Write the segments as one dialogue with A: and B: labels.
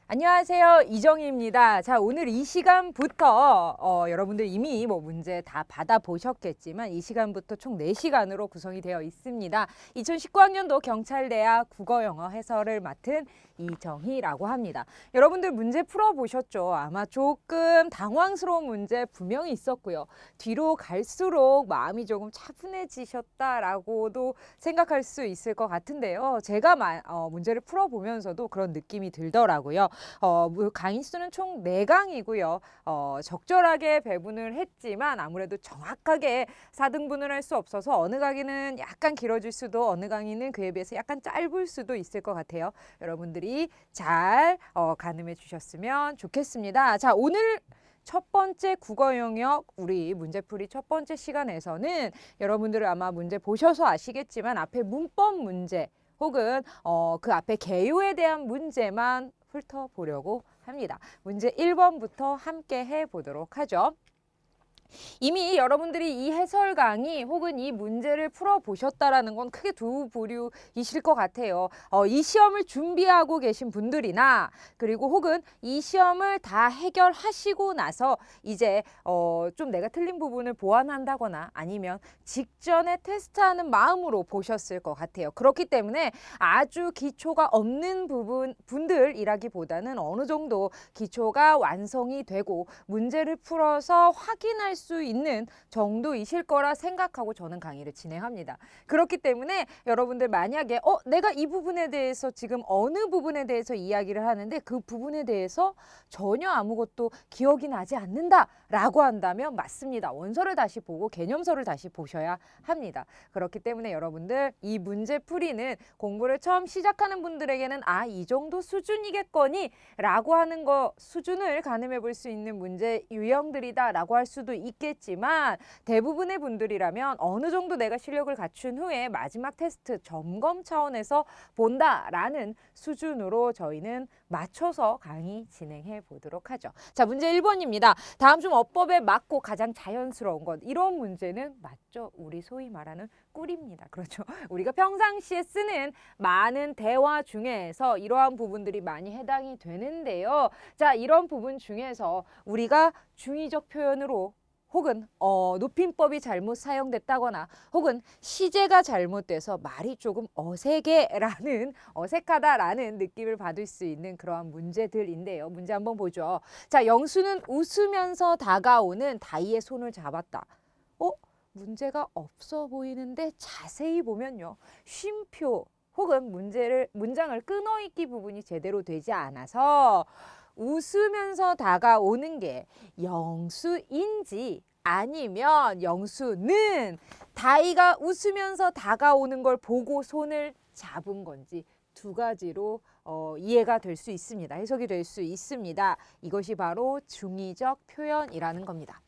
A: 안녕하세요. 이정희입니다. 자, 오늘 이 시간부터 여러분들 이미 문제 다 받아보셨겠지만 이 시간부터 총 4시간으로 구성이 되어 있습니다. 2019학년도 경찰대학 국어영어 해설을 맡은 이정희라고 합니다. 여러분들 문제 풀어보셨죠? 아마 조금 당황스러운 문제 분명히 있었고요. 뒤로 갈수록 마음이 조금 차분해지셨다라고도 생각할 수 있을 것 같은데요. 제가 문제를 풀어보면서도 그런 느낌이 들더라고요. 강의 수는 총 4강이고요. 적절하게 배분을 했지만 아무래도 정확하게 4등분을 할 수 없어서 어느 강의는 약간 길어질 수도 어느 강의는 그에 비해서 약간 짧을 수도 있을 것 같아요. 여러분들이 잘 가늠해 주셨으면 좋겠습니다. 자, 오늘 첫 번째 국어 영역 우리 문제풀이 첫 번째 시간에서는 여러분들은 아마 문제 보셔서 아시겠지만 앞에 문법 문제 혹은 그 앞에 개요에 대한 문제만 훑어보려고 합니다. 문제 1번부터 함께 해보도록 하죠. 이미 여러분들이 이 해설 강의 혹은 이 문제를 풀어보셨다라는 건 크게 두 부류이실 것 같아요. 이 시험을 준비하고 계신 분들이나 그리고 혹은 이 시험을 다 해결하시고 나서 이제 좀 내가 틀린 부분을 보완한다거나 아니면 직전에 테스트하는 마음으로 보셨을 것 같아요. 그렇기 때문에 아주 기초가 없는 분들이라기보다는 어느 정도 기초가 완성이 되고 문제를 풀어서 확인할 수 있는 정도이실 거라 생각하고 저는 강의를 진행합니다. 그렇기 때문에 여러분들 만약에 내가 이 부분에 대해서 지금 어느 부분에 대해서 이야기를 하는데 그 부분에 대해서 전혀 아무것도 기억이 나지 않는다 라고 한다면 맞습니다. 원서를 다시 보고 개념서를 다시 보셔야 합니다. 그렇기 때문에 여러분들 이 문제 풀이는 공부를 처음 시작하는 분들에게는 이 정도 수준이겠거니 라고 하는 거 수준을 가늠해 볼 수 있는 문제 유형들이다 라고 할 수도 있겠지만 대부분의 분들이라면 어느 정도 내가 실력을 갖춘 후에 마지막 테스트 점검 차원에서 본다라는 수준으로 저희는 맞춰서 강의 진행해 보도록 하죠. 자, 문제 1번입니다. 다음 중 어법에 맞고 가장 자연스러운 것. 이런 문제는 맞죠. 우리 소위 말하는 꿀입니다. 그렇죠. 우리가 평상시에 쓰는 많은 대화 중에서 이러한 부분들이 많이 해당이 되는데요. 자, 이런 부분 중에서 우리가 중의적 표현으로 혹은 높임법이 잘못 사용됐다거나 혹은 시제가 잘못돼서 말이 조금 어색하다라는 느낌을 받을 수 있는 그러한 문제들인데요. 문제 한번 보죠. 자, 영수는 웃으면서 다가오는 다이의 손을 잡았다. 문제가 없어 보이는데 자세히 보면요. 쉼표 혹은 문장을 끊어읽기 부분이 제대로 되지 않아서 웃으면서 다가오는 게 영수인지 아니면 영수는 다이가 웃으면서 다가오는 걸 보고 손을 잡은 건지 두 가지로 이해가 될 수 있습니다. 해석이 될 수 있습니다. 이것이 바로 중의적 표현이라는 겁니다.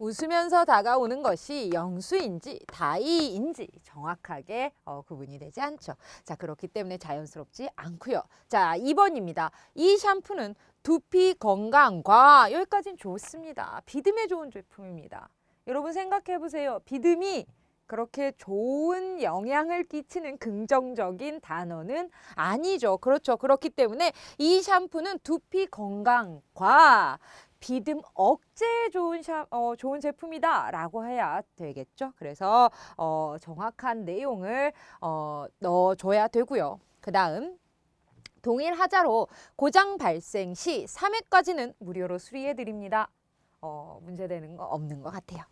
A: 웃으면서 다가오는 것이 영수인지 다이인지 정확하게 구분이 되지 않죠. 자, 그렇기 때문에 자연스럽지 않고요. 자, 2번입니다. 이 샴푸는 두피 건강과 여기까지는 좋습니다. 비듬에 좋은 제품입니다. 여러분 생각해 보세요. 비듬이 그렇게 좋은 영향을 끼치는 긍정적인 단어는 아니죠. 그렇죠. 그렇기 때문에 이 샴푸는 두피 건강과 비듬 억제에 좋은 제품이다 라고 해야 되겠죠. 그래서 정확한 내용을 넣어줘야 되고요. 그 다음 동일 하자로 고장 발생 시 3회까지는 무료로 수리해 드립니다. 문제되는 거 없는 것 같아요.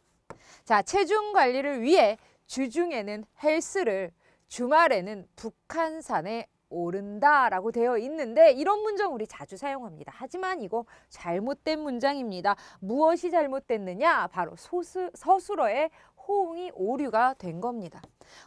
A: 자, 체중 관리를 위해 주중에는 헬스를 주말에는 북한산에 오른다라고 되어 있는데 이런 문장 우리 자주 사용합니다. 하지만 이거 잘못된 문장입니다. 무엇이 잘못됐느냐? 바로 서술어의 호응이 오류가 된 겁니다.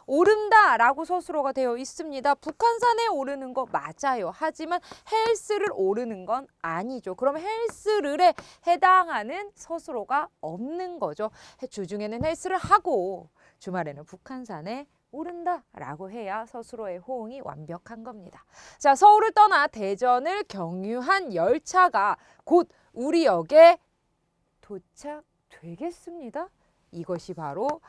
A: 오른다라고 서술어가 되어 있습니다. 북한산에 오르는 거 맞아요. 하지만 헬스를 오르는 건 아니죠. 그럼 헬스를에 해당하는 서술어가 없는 거죠. 주중에는 헬스를 하고 주말에는 북한산에 오른다라고 해야 서술어의 호응이 완벽한 겁니다. 자, 서울을 떠나 대전을 경유한 열차가 곧 우리 역에 도착되겠습니다. 이것이 바로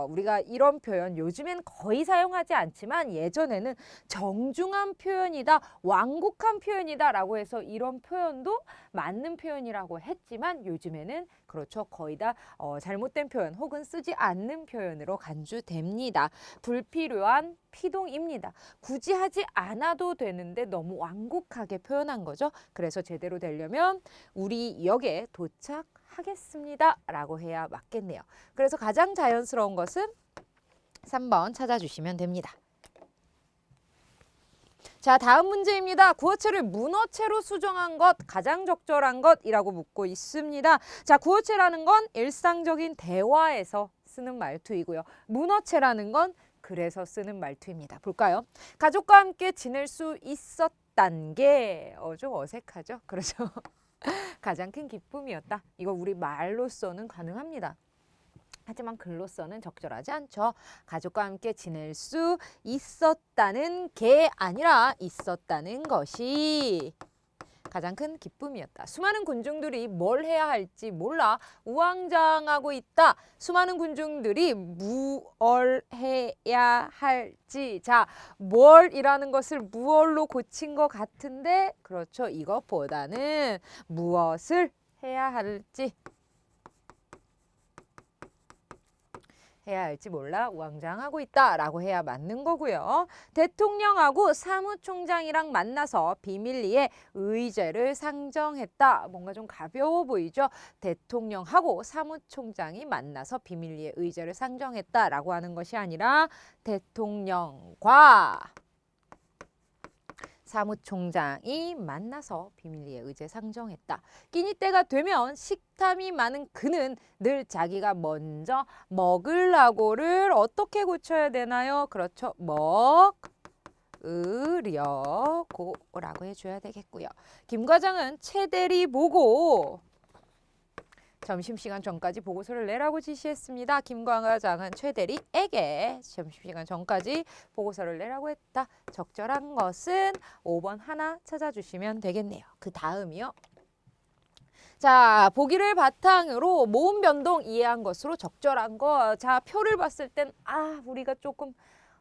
A: 우리가 이런 표현 요즘엔 거의 사용하지 않지만 예전에는 정중한 표현이다, 완곡한 표현이다 라고 해서 이런 표현도 맞는 표현이라고 했지만 요즘에는 그렇죠. 거의 다 잘못된 표현 혹은 쓰지 않는 표현으로 간주됩니다. 불필요한 피동입니다. 굳이 하지 않아도 되는데 너무 완곡하게 표현한 거죠. 그래서 제대로 되려면 우리 역에 도착하겠습니다 라고 해야 맞겠네요. 그래서 가장 자연스러운 것은 3번 찾아주시면 됩니다. 자, 다음 문제입니다. 구어체를 문어체로 수정한 것, 가장 적절한 것이라고 묻고 있습니다. 자, 구어체라는 건 일상적인 대화에서 쓰는 말투이고요. 문어체라는 건 그래서 쓰는 말투입니다. 볼까요? 가족과 함께 지낼 수 있었단 게 좀 어색하죠? 그렇죠? 가장 큰 기쁨이었다. 이거 우리 말로서는 가능합니다. 하지만 글로서는 적절하지 않죠. 가족과 함께 지낼 수 있었다는 게 아니라 있었다는 것이 가장 큰 기쁨이었다. 수많은 군중들이 뭘 해야 할지 몰라 우왕좌왕하고 있다. 수많은 군중들이 무얼 해야 할지. 자, 뭘이라는 것을 무얼로 고친 것 같은데 그렇죠. 이것보다는 무엇을 해야 할지. 해야 할지 몰라 우왕좌왕하고 있다라고 해야 맞는 거고요. 대통령하고 사무총장이랑 만나서 비밀리에 의제를 상정했다. 뭔가 좀 가벼워 보이죠? 대통령하고 사무총장이 만나서 비밀리에 의제를 상정했다라고 하는 것이 아니라 대통령과 사무총장이 만나서 비밀리에 의제 상정했다. 끼니 때가 되면 식탐이 많은 그는 늘 자기가 먼저 먹으려고를 어떻게 고쳐야 되나요? 그렇죠. 먹으려고라고 해줘야 되겠고요. 김 과장은 최 대리 보고 점심시간 전까지 보고서를 내라고 지시했습니다. 김 과장은 최 대리에게 점심시간 전까지 보고서를 내라고 했다. 적절한 것은 5번 하나 찾아주시면 되겠네요. 그 다음이요. 자, 보기를 바탕으로 모음 변동 이해한 것으로 적절한 거. 자, 표를 봤을 땐 우리가 조금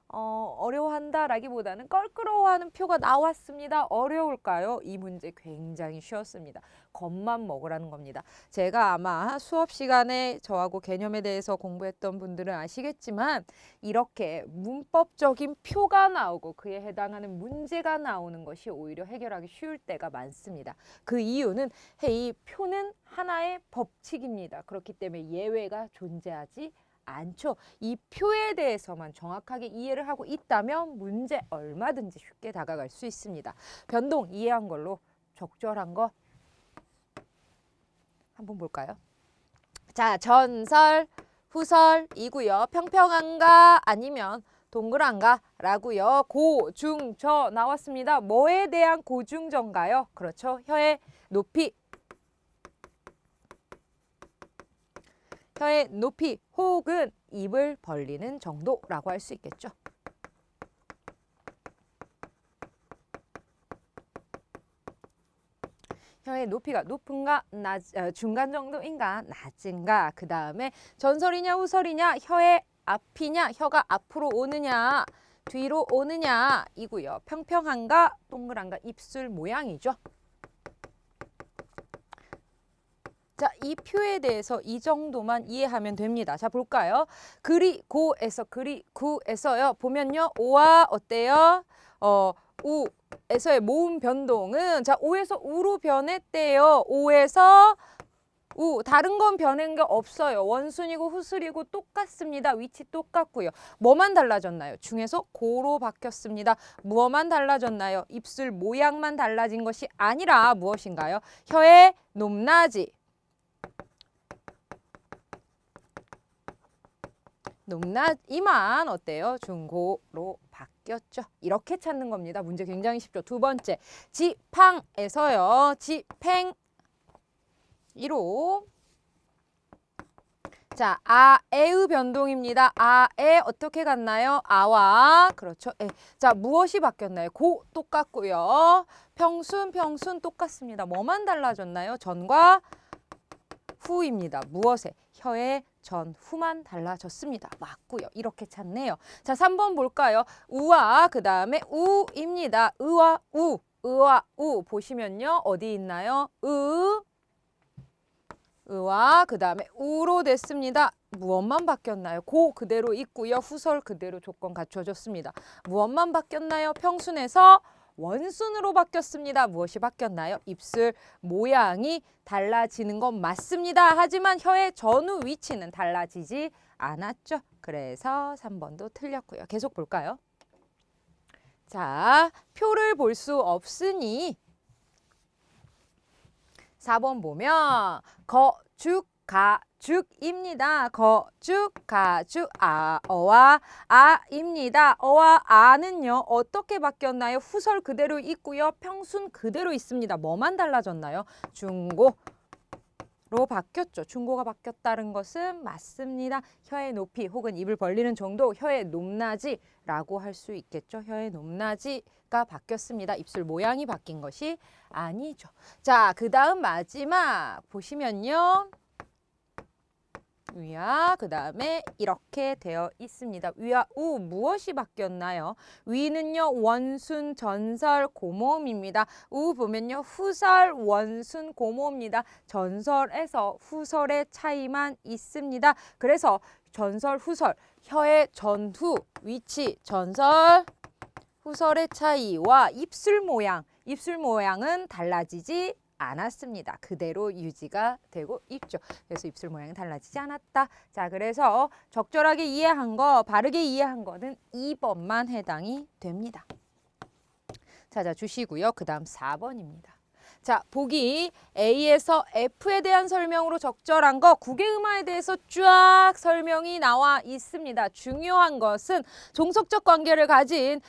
A: 어려워한다라기보다는 껄끄러워하는 표가 나왔습니다. 어려울까요? 이 문제 굉장히 쉬웠습니다. 겁만 먹으라는 겁니다. 제가 아마 수업 시간에 저하고 개념에 대해서 공부했던 분들은 아시겠지만 이렇게 문법적인 표가 나오고 그에 해당하는 문제가 나오는 것이 오히려 해결하기 쉬울 때가 많습니다. 그 이유는 이 표는 하나의 법칙입니다. 그렇기 때문에 예외가 존재하지 않죠. 이 표에 대해서만 정확하게 이해를 하고 있다면 문제 얼마든지 쉽게 다가갈 수 있습니다. 변동 이해한 걸로 적절한 거 한번 볼까요? 자, 전설, 후설이고요. 평평한가 아니면 동그란가 라고요. 고, 중, 저 나왔습니다. 뭐에 대한 고중저인가요? 그렇죠. 혀의 높이. 혀의 높이 혹은 입을 벌리는 정도라고 할 수 있겠죠. 혀의 높이가 높은가, 중간 정도인가, 낮은가. 그 다음에 전설이냐 후설이냐, 혀의 앞이냐, 혀가 앞으로 오느냐, 뒤로 오느냐 이고요. 평평한가, 동그란가, 입술 모양이죠. 자, 이 표에 대해서 이 정도만 이해하면 됩니다. 자, 볼까요? 그리고에서요. 보면요. 오와 어때요? 우에서의 모음 변동은 자, 오에서 우로 변했대요. 오에서 우. 다른 건 변한 게 없어요. 원순이고 후순이고 똑같습니다. 위치 똑같고요. 뭐만 달라졌나요? 중에서 고로 바뀌었습니다. 무엇만 달라졌나요? 입술 모양만 달라진 것이 아니라 무엇인가요? 혀의 높낮이. 높낮이만 어때요? 중고로 바뀌었죠. 이렇게 찾는 겁니다. 문제 굉장히 쉽죠. 두 번째, 지팡에서요. 지팽이로 자, 아에의 변동입니다. 아에 어떻게 갔나요? 아와 그렇죠. 에. 자, 무엇이 바뀌었나요? 고 똑같고요. 평순 똑같습니다. 뭐만 달라졌나요? 전과 후입니다. 무엇에? 혀의 전후만 달라졌습니다. 맞고요. 이렇게 찾네요. 자, 3번 볼까요? 우와 그 다음에 우입니다. 의와 우, 의와 우 보시면요. 어디 있나요? 의와 그 다음에 우로 됐습니다. 무엇만 바뀌었나요? 고 그대로 있고요. 후설 그대로 조건 갖춰졌습니다. 무엇만 바뀌었나요? 평순에서 원순으로 바뀌었습니다. 무엇이 바뀌었나요? 입술 모양이 달라지는 건 맞습니다. 하지만 혀의 전후 위치는 달라지지 않았죠. 그래서 3번도 틀렸고요. 계속 볼까요? 자, 표를 볼 수 없으니 4번 보면 거죽, 가죽입니다. 거죽, 가죽, 어와 아입니다. 어와 아는요. 어떻게 바뀌었나요? 후설 그대로 있고요. 평순 그대로 있습니다. 뭐만 달라졌나요? 중고로 바뀌었죠. 중고가 바뀌었다는 것은 맞습니다. 혀의 높이 혹은 입을 벌리는 정도, 혀의 높낮이라고 할 수 있겠죠. 혀의 높낮이가 바뀌었습니다. 입술 모양이 바뀐 것이 아니죠. 자, 그 다음 마지막 보시면요. 위와 그 다음에 이렇게 되어 있습니다. 위와 우 무엇이 바뀌었나요? 위는요 원순 전설 고모음입니다. 우 보면요 후설 원순 고모입니다. 전설에서 후설의 차이만 있습니다. 그래서 전설 후설 혀의 전후 위치 전설 후설의 차이와 입술 모양은 달라지지 않았습니다. 그대로 유지가 되고 있죠. 그래서 입술 모양이 달라지지 않았다. 자, 그래서 적절하게 이해한 거, 바르게 이해한 거는 2번만 해당이 됩니다. 찾아 주시고요. 그 다음 4번입니다. 자, 보기 A에서 F에 대한 설명으로 적절한 거 국외음화에 대해서 쫙 설명이 나와 있습니다. 중요한 것은 종속적 관계를 가진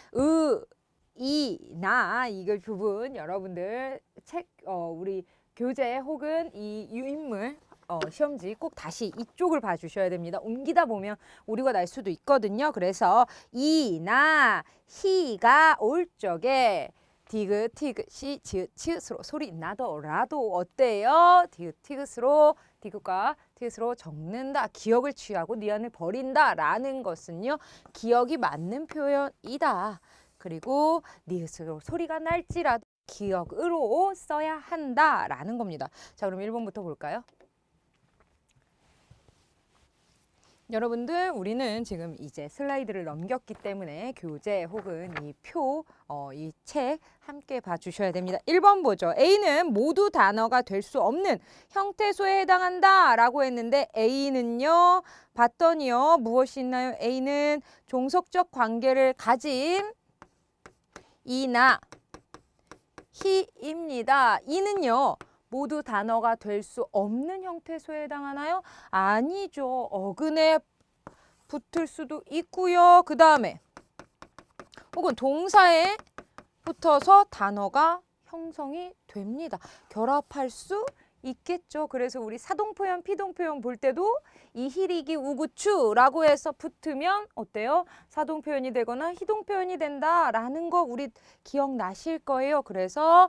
A: 이나 이걸 부분 여러분들 우리 교재 혹은 이 유인물 시험지 꼭 다시 이쪽을 봐주셔야 됩니다. 옮기다 보면 오류가 날 수도 있거든요. 그래서 이나 히가 올 적에 디귿, 티귿, 시, 지읒, 치읓으로 소리 나더라도 어때요? 디귿, 티귿으로 디귿과 티귿으로 적는다. 기억을 취하고 니안을 버린다. 라는 것은요. 기억이 맞는 표현이다. 그리고 니으스로 소리가 날지라도 기억으로 써야 한다라는 겁니다. 자, 그럼 1번부터 볼까요? 여러분들 우리는 지금 이제 슬라이드를 넘겼기 때문에 교재 혹은 이 표, 이 책 함께 봐주셔야 됩니다. 1번 보죠. A는 모두 단어가 될 수 없는 형태소에 해당한다 라고 했는데 A는요. 봤더니요. 무엇이 있나요? A는 종속적 관계를 가진 이나 히입니다. 이는요. 모두 단어가 될 수 없는 형태소에 해당하나요? 아니죠. 어근에 붙을 수도 있고요. 그 다음에 혹은 동사에 붙어서 단어가 형성이 됩니다. 결합할 수 있겠죠. 그래서 우리 사동표현, 피동표현 볼 때도 이희리기 우구추라고 해서 붙으면 어때요? 사동표현이 되거나 희동표현이 된다라는 거 우리 기억나실 거예요. 그래서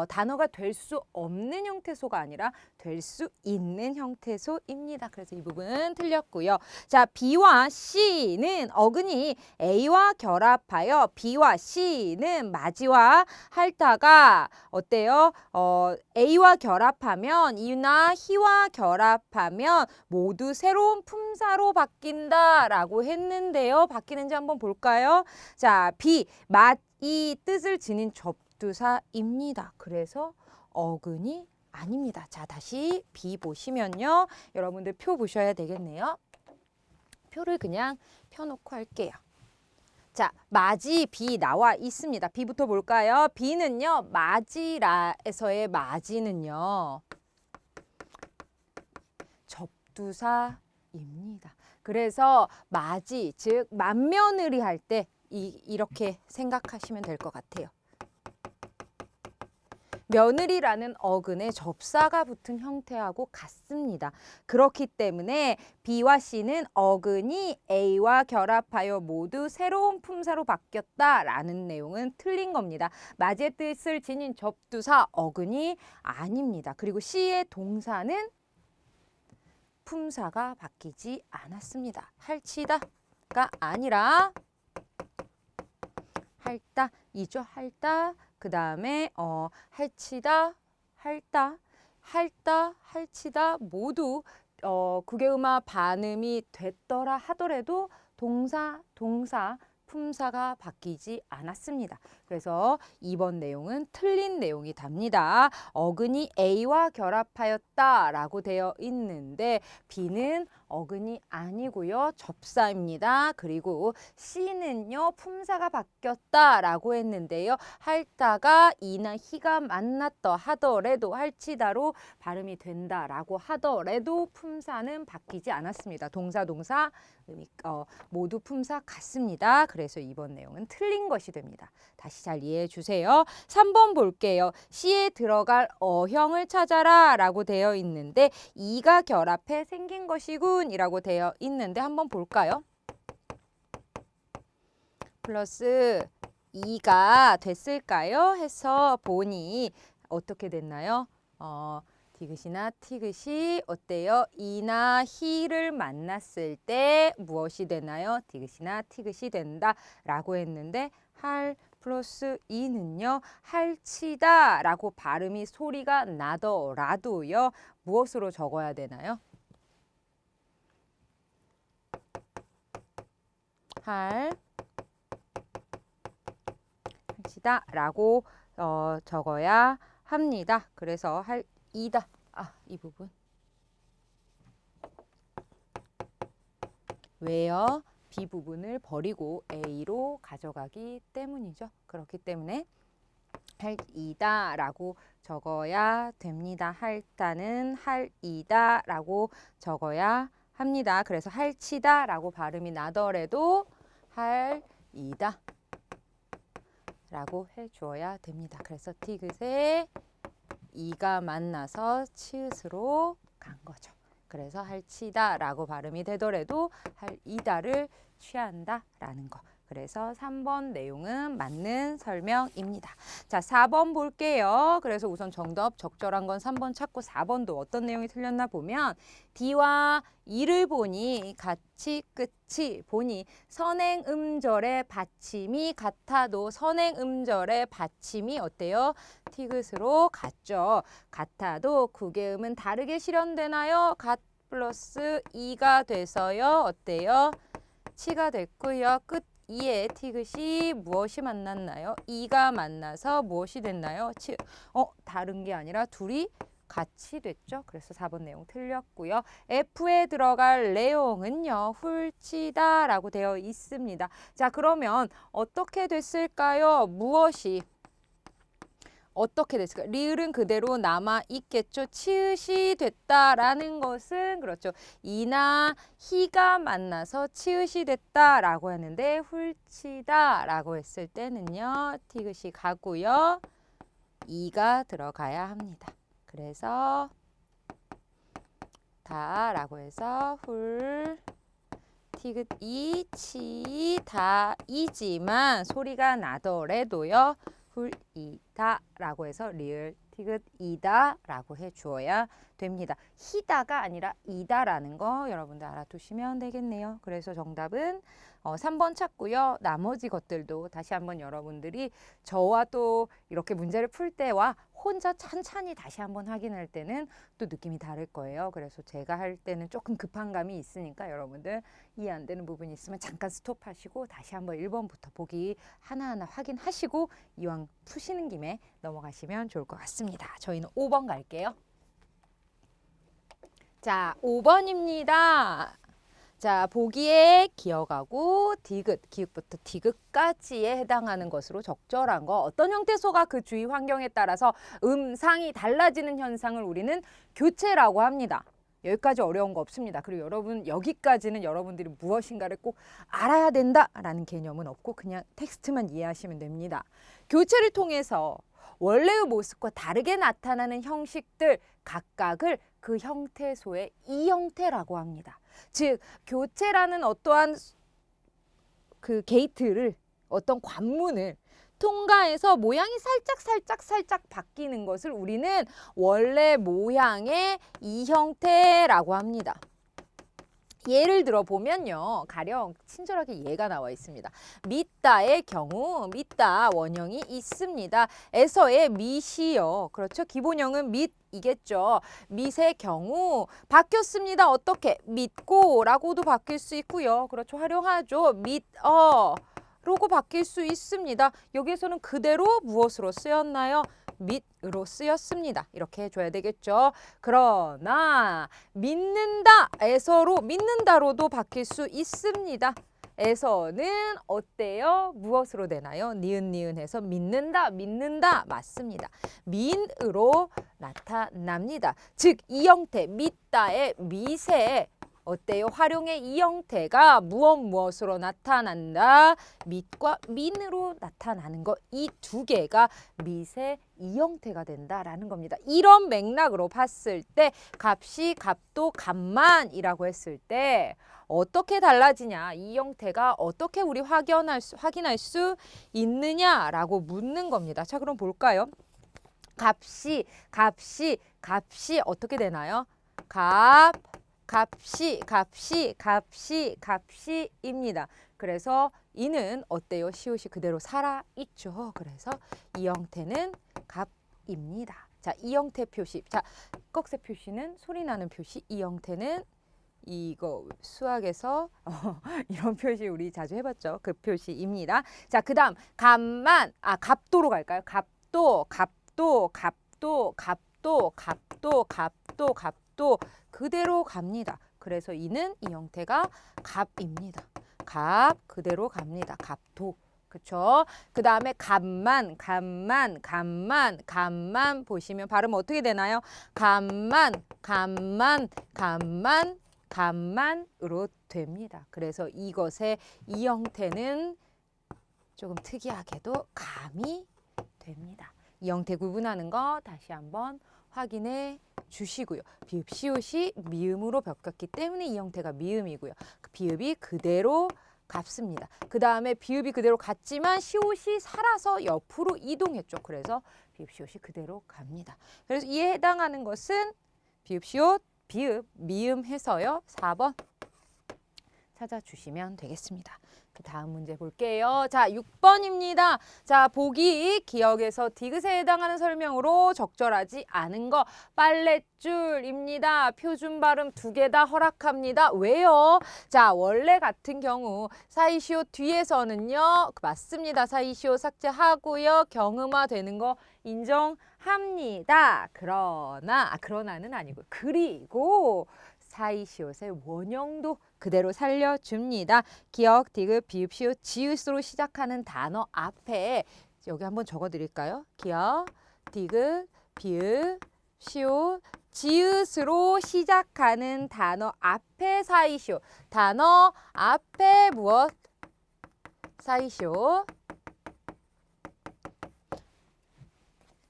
A: 단어가 될 수 없는 형태소가 아니라 될 수 있는 형태소입니다. 그래서 이 부분 틀렸고요. 자, B와 C는 어근이 A와 결합하여 B와 C는 맞이와 할타가 어때요? A와 결합하면 이나 히와 결합하면 모두 새로운 품사로 바뀐다라고 했는데요. 바뀌는지 한번 볼까요? 자, B, 맛, 이 뜻을 지닌 접두사입니다. 그래서 어근이 아닙니다. 자, 다시 B 보시면요. 여러분들 표 보셔야 되겠네요. 표를 그냥 펴놓고 할게요. 자, 맞이 비 나와 있습니다. B부터 볼까요? B는요. 맞이라에서의 맞이는요. 접두사입니다. 그래서 맞이, 즉 만며느리 할 때 이렇게 생각하시면 될 것 같아요. 며느리라는 어근에 접사가 붙은 형태하고 같습니다. 그렇기 때문에 B와 C는 어근이 A와 결합하여 모두 새로운 품사로 바뀌었다라는 내용은 틀린 겁니다. 맞이의 뜻을 지닌 접두사 어근이 아닙니다. 그리고 C의 동사는 품사가 바뀌지 않았습니다. 할치다가 아니라 할다이죠. 할다. 그 다음에 할치다, 할다, 할다, 할치다 모두 국외음화 반음이 됐더라 하더라도 동사, 품사가 바뀌지 않았습니다. 그래서 이번 내용은 틀린 내용이 답니다. 어근이 A와 결합하였다 라고 되어 있는데 B는 어근이 아니고요. 접사입니다. 그리고 C는요. 품사가 바뀌었다 라고 했는데요. 할다가 이나 희가 만났다 하더라도 할치다로 발음이 된다 라고 하더라도 품사는 바뀌지 않았습니다. 동사 모두 품사 같습니다. 그래서 이번 내용은 틀린 것이 됩니다. 다시 잘 이해해 주세요. 3번 볼게요. C에 들어갈 어형을 찾아라 라고 되어 있는데 이가 결합해 생긴 것이군 이라고 되어 있는데 한번 볼까요? 플러스 이가 됐을까요? 해서 보니 어떻게 됐나요? 디귿이나 티귿이 어때요? 이나 희를 만났을 때 무엇이 되나요? 디귿이나 티귿이 된다 라고 했는데 할 플러스 이는요. 할치다 라고 발음이 소리가 나더라도요. 무엇으로 적어야 되나요? 할치다 라고 적어야 합니다. 그래서 이다. 이 부분. 왜요? B 부분을 버리고 A로 가져가기 때문이죠. 그렇기 때문에 할이다 라고 적어야 됩니다. 할다는 할이다 라고 적어야 합니다. 그래서 할치다 라고 발음이 나더라도 할이다 라고 해주어야 됩니다. 그래서 티귿에 이가 만나서 치읓으로 간 거죠. 그래서 할치다 라고 발음이 되더라도 할이다를 취한다 라는 거. 그래서 3번 내용은 맞는 설명입니다. 자, 4번 볼게요. 그래서 우선 정답 적절한 건 3번 찾고 4번도 어떤 내용이 틀렸나 보면 D와 이를 보니 같이 끝이 보니 선행음절의 받침이 같아도 선행음절의 받침이 어때요? 티귿으로 같죠. 같아도 국외음은 다르게 실현되나요? 갓 플러스 이가 돼서요. 어때요? 치가 됐고요. 끝 이에 티귿이 무엇이 만났나요? 이가 만나서 무엇이 됐나요? 다른 게 아니라 둘이 같이 됐죠. 그래서 4번 내용 틀렸고요. F에 들어갈 내용은요. 훌치다 라고 되어 있습니다. 자, 그러면 어떻게 됐을까요? 무엇이? 어떻게 됐을까요? 리을은 그대로 남아 있겠죠. 치읓이 됐다라는 것은 그렇죠. 이나 희가 만나서 치읓이 됐다라고 하는데 훌치다라고 했을 때는요. 티귿이 가고요. 이가 들어가야 합니다. 그래서 다라고 해서 훌 티귿 이 치 다이지만 소리가 나더라도요. 훌이다라고 해서 리을 티귿이다라고 해주어야 됩니다. 희다가 아니라 이다라는 거 여러분들 알아두시면 되겠네요. 그래서 정답은 3번 찾고요. 나머지 것들도 다시 한번 여러분들이 저와 또 이렇게 문제를 풀 때와 혼자 찬찬히 다시 한번 확인할 때는 또 느낌이 다를 거예요. 그래서 제가 할 때는 조금 급한 감이 있으니까 여러분들 이해 안 되는 부분이 있으면 잠깐 스톱하시고 다시 한번 1번부터 보기 하나하나 확인하시고 이왕 푸시는 김에 넘어가시면 좋을 것 같습니다. 저희는 5번 갈게요. 자, 5번입니다. 자, 보기에 기억하고 디귿, 기읍부터 디귿까지에 해당하는 것으로 적절한 거. 어떤 형태소가 그 주위 환경에 따라서 음상이 달라지는 현상을 우리는 교체라고 합니다. 여기까지 어려운 거 없습니다. 그리고 여러분 여기까지는 여러분들이 무엇인가를 꼭 알아야 된다라는 개념은 없고 그냥 텍스트만 이해하시면 됩니다. 교체를 통해서 원래의 모습과 다르게 나타나는 형식들 각각을 그 형태소의 이형태라고 합니다. 즉 교체라는 어떠한 그 게이트를 어떤 관문을 통과해서 모양이 살짝 바뀌는 것을 우리는 원래 모양의 이형태라고 합니다. 예를 들어 보면요. 가령 친절하게 예가 나와 있습니다. 믿다의 경우 믿다 원형이 있습니다. 에서의 밑이요. 그렇죠. 기본형은 밑이겠죠. 밑의 경우 바뀌었습니다. 어떻게? 믿고 라고도 바뀔 수 있고요. 그렇죠. 활용하죠. 로고 바뀔 수 있습니다. 여기에서는 그대로 무엇으로 쓰였나요? 믿으로 쓰였습니다. 이렇게 해줘야 되겠죠. 그러나 믿는다에서로 믿는다로도 바뀔 수 있습니다. 에서는 어때요? 무엇으로 되나요? 니은니은해서 믿는다 맞습니다. 민으로 나타납니다. 즉 이 형태 믿다의 밑에 어때요? 활용의 이 형태가 무엇으로 나타난다? 밑과 민으로 나타나는 거 이 두 개가 밑의 이 형태가 된다라는 겁니다. 이런 맥락으로 봤을 때 값이 값도 값만이라고 했을 때 어떻게 달라지냐? 이 형태가 어떻게 우리 확인할 수 있느냐라고 묻는 겁니다. 자, 그럼 볼까요? 값이 어떻게 되나요? 값이입니다. 그래서 이는 어때요? 시옷이 그대로 살아있죠. 그래서 이 형태는 값입니다. 자, 이 형태 표시. 자, 꺽쇠 표시는 소리 나는 표시. 이 형태는 이거 수학에서 이런 표시 우리 자주 해봤죠. 그 표시입니다. 자, 그 다음 값도로 갈까요? 값도 그대로 갑니다. 그래서 이는 이 형태가 값입니다. 값 그대로 갑니다. 값도. 그쵸? 그 다음에 값만 보시면 발음 어떻게 되나요? 값만으로 됩니다. 그래서 이것의 이 형태는 조금 특이하게도 감이 됩니다. 이 형태 구분하는 거 다시 한번 확인해 주시고요. 비읍 시옷이 미음으로 바뀌었기 때문에 이 형태가 미음이고요. 그 비읍이 그대로 같습니다. 그 다음에 비읍이 그대로 같지만 시옷이 살아서 옆으로 이동했죠. 그래서 비읍 시옷이 그대로 갑니다. 그래서 이에 해당하는 것은 비읍 시옷 비읍 미음 해서요. 4번 찾아주시면 되겠습니다. 그 다음 문제 볼게요. 자, 6번입니다. 자, 보기 기억에서 디귿에 해당하는 설명으로 적절하지 않은 거 빨랫줄입니다. 표준 발음 2개 다 허락합니다. 왜요? 자, 원래 같은 경우 사이시오 뒤에서는요. 맞습니다. 사이시오 삭제하고요. 경음화 되는 거 인정합니다. 그러나는 아니고 그리고 사이시옷의 원형도 그대로 살려줍니다. 기억, 디귿, 비읍, 시옷, 지읒으로 시작하는 단어 앞에 여기 한번 적어드릴까요? 기억, 디귿, 비읍, 시옷, 지읒으로 시작하는 단어 앞에 사이시옷. 단어 앞에 무엇? 사이시옷.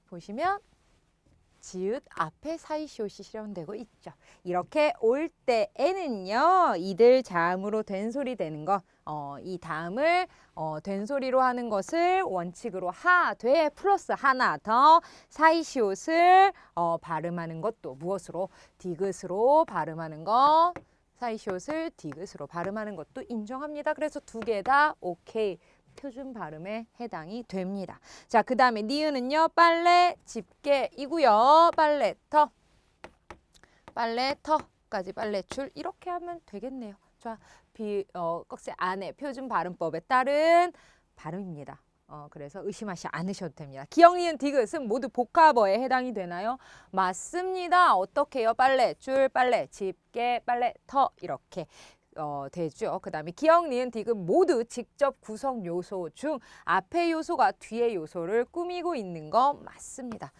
A: 보시면 지읒 앞에 사이시옷이 실현되고 있죠. 이렇게 올 때에는요. 이들 자음으로 된소리 되는 거. 이 다음을 된소리로 하는 것을 원칙으로 하되 플러스 하나 더 사이시옷을 발음하는 것도 무엇으로? 디귿으로 발음하는 거. 사이시옷을 디귿으로 발음하는 것도 인정합니다. 그래서 2개 다 오케이. 표준 발음에 해당이 됩니다. 자, 그 다음에 니은은요. 빨래, 집게이고요. 빨래터까지 빨래줄 이렇게 하면 되겠네요. 자, 꺽쇠 안에 표준 발음법에 따른 발음입니다. 그래서 의심하지 않으셔도 됩니다. 기억, 니은, 디귿은 모두 복합어에 해당이 되나요? 맞습니다. 어떻게 해요? 빨래줄, 빨래, 집게, 빨래터 이렇게 되죠. 그 다음에 기억, 니은, 디귿 모두 직접 구성 요소 중 앞에 요소가 뒤에 요소를 꾸미고 있는 거 맞습니다.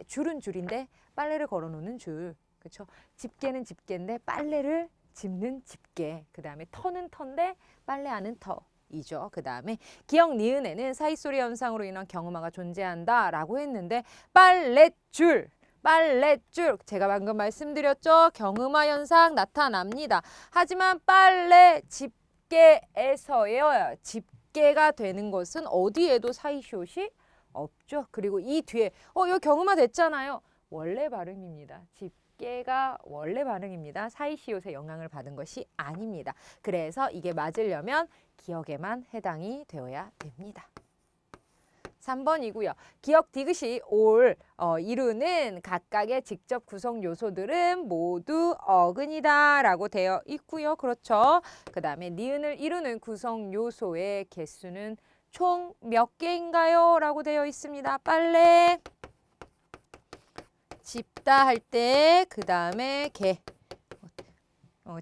A: 줄은 줄인데 빨래를 걸어놓는 줄. 그렇죠? 집게는 집게인데 빨래를 집는 집게. 그 다음에 터는 터인데 빨래하는 터. 이죠. 그 다음에 기억, 니은에는 사이소리 현상으로 인한 경음화가 존재한다라고 했는데 빨랫줄 제가 방금 말씀드렸죠. 경음화 현상 나타납니다. 하지만 빨래 집게에서요. 집게가 되는 것은 어디에도 사이시옷이 없죠. 그리고 이 뒤에 여기 경음화 됐잖아요. 원래 발음입니다. 이게가 원래 반응입니다. 사이시옷의 영향을 받은 것이 아닙니다. 그래서 이게 맞으려면 기억에만 해당이 되어야 됩니다. 3번이고요. 기억 디귿이 올 이루는 각각의 직접 구성 요소들은 모두 어근이다 라고 되어 있고요. 그렇죠. 그 다음에 니은을 이루는 구성 요소의 개수는 총 몇 개인가요? 라고 되어 있습니다. 빨래, 집다 할 때 그 다음에 개,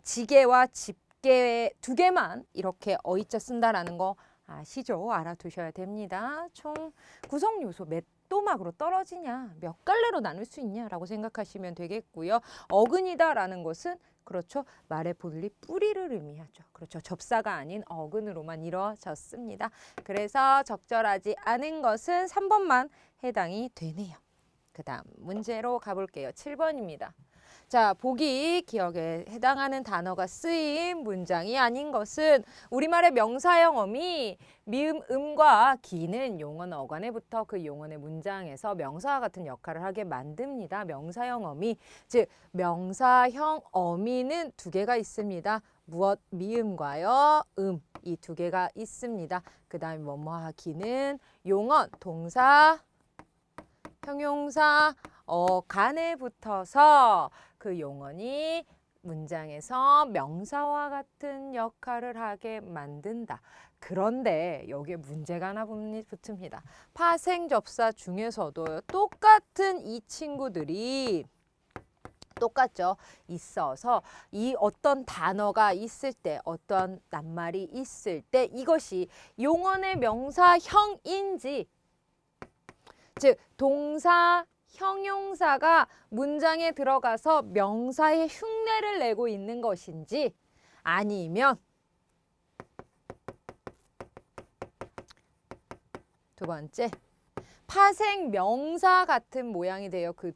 A: 지게와 집게 두 개만 이렇게 어이자 쓴다라는 거 아시죠? 알아두셔야 됩니다. 총 구성 요소 몇 또막으로 떨어지냐, 몇 갈래로 나눌 수 있냐라고 생각하시면 되겠고요. 어근이다라는 것은 그렇죠. 말의 본리 뿌리를 의미하죠. 그렇죠. 접사가 아닌 어근으로만 이루어졌습니다. 그래서 적절하지 않은 것은 3번만 해당이 되네요. 그 다음 문제로 가볼게요. 7번입니다. 자, 보기 기억에 해당하는 단어가 쓰인 문장이 아닌 것은 우리말의 명사형 어미 미음, 음과 기는 용언 어간에 붙어 그 용언의 문장에서 명사와 같은 역할을 하게 만듭니다. 명사형 어미, 즉 명사형 어미는 두 개가 있습니다. 무엇, 미음과요, 이 두 개가 있습니다. 그 다음에 뭐뭐하 기는 용언, 동사, 형용사, 간에 붙어서 그 용언이 문장에서 명사와 같은 역할을 하게 만든다. 그런데 여기에 문제가 하나 붙습니다. 파생접사 중에서도 똑같은 이 친구들이 똑같죠. 있어서 이 어떤 단어가 있을 때, 어떤 낱말이 있을 때 이것이 용언의 명사형인지, 즉 동사, 형용사가 문장에 들어가서 명사의 흉내를 내고 있는 것인지 아니면 두 번째 파생 명사 같은 모양이 되어 그